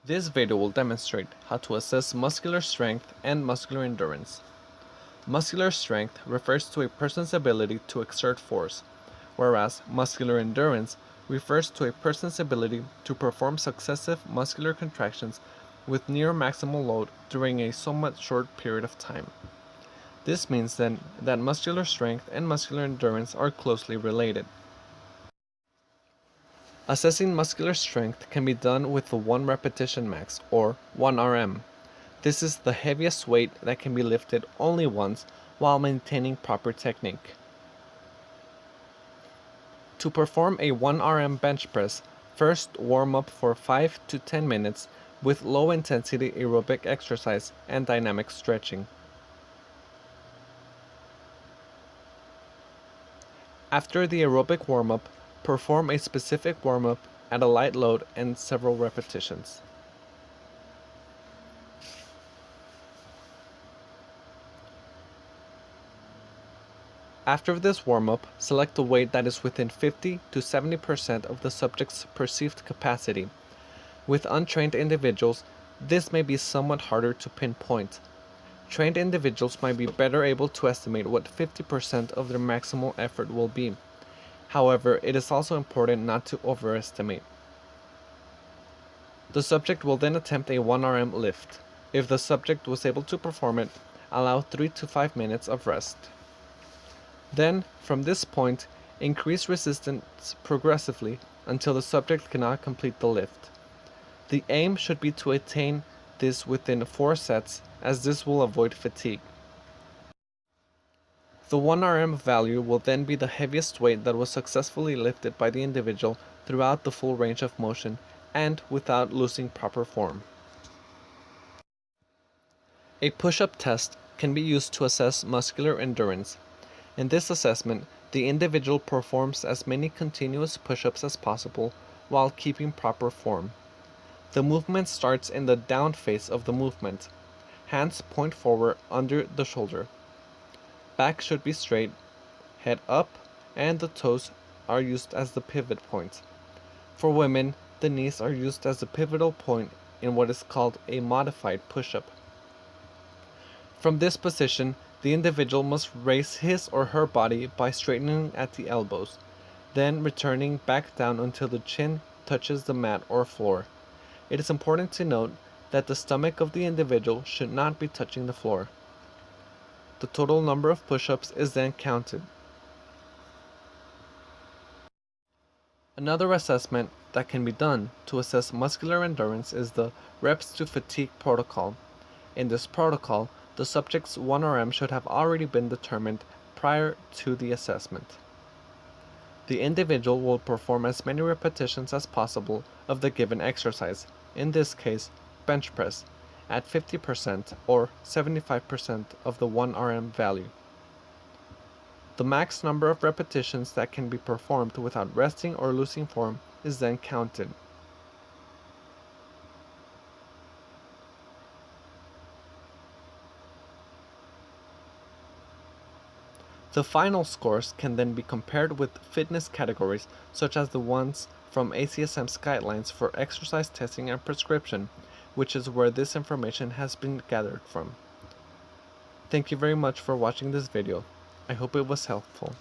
This video will demonstrate how to assess muscular strength and muscular endurance. Muscular strength refers to a person's ability to exert force, whereas muscular endurance refers to a person's ability to perform successive muscular contractions with near maximal load during a somewhat short period of time. This means then that muscular strength and muscular endurance are closely related. Assessing muscular strength can be done with the 1 repetition max, or 1 RM. This is the heaviest weight that can be lifted only once while maintaining proper technique. To perform a 1 RM bench press, first warm up for 5 to 10 minutes with low intensity aerobic exercise and dynamic stretching. After the aerobic warm-up, perform a specific warm-up at a light load and several repetitions. After this warm-up, select a weight that is within 50 to 70% of the subject's perceived capacity. With untrained individuals, this may be somewhat harder to pinpoint. Trained individuals might be better able to estimate what 50% of their maximal effort will be. However, it is also important not to overestimate. The subject will then attempt a 1 RM lift. If the subject was able to perform it, allow 3 to 5 minutes of rest. Then, from this point, increase resistance progressively until the subject cannot complete the lift. The aim should be to attain this within 4 sets, as this will avoid fatigue. The 1 RM value will then be the heaviest weight that was successfully lifted by the individual throughout the full range of motion and without losing proper form. A push-up test can be used to assess muscular endurance. In this assessment, the individual performs as many continuous push-ups as possible while keeping proper form. The movement starts in the down phase of the movement. Hands point forward under the shoulder. Back should be straight, head up, and the toes are used as the pivot point. For women, the knees are used as the pivotal point in what is called a modified push-up. From this position, the individual must raise his or her body by straightening at the elbows, then returning back down until the chin touches the mat or floor. It is important to note that the stomach of the individual should not be touching the floor. The total number of push-ups is then counted. Another assessment that can be done to assess muscular endurance is the reps to fatigue protocol. In this protocol, the subject's 1 RM should have already been determined prior to the assessment. The individual will perform as many repetitions as possible of the given exercise, in this case, bench press, at 50% or 75% of the 1 RM value. The max number of repetitions that can be performed without resting or losing form is then counted. The final scores can then be compared with fitness categories such as the ones from ACSM's guidelines for exercise testing and prescription, which is where this information has been gathered from. Thank you very much for watching this video. I hope it was helpful.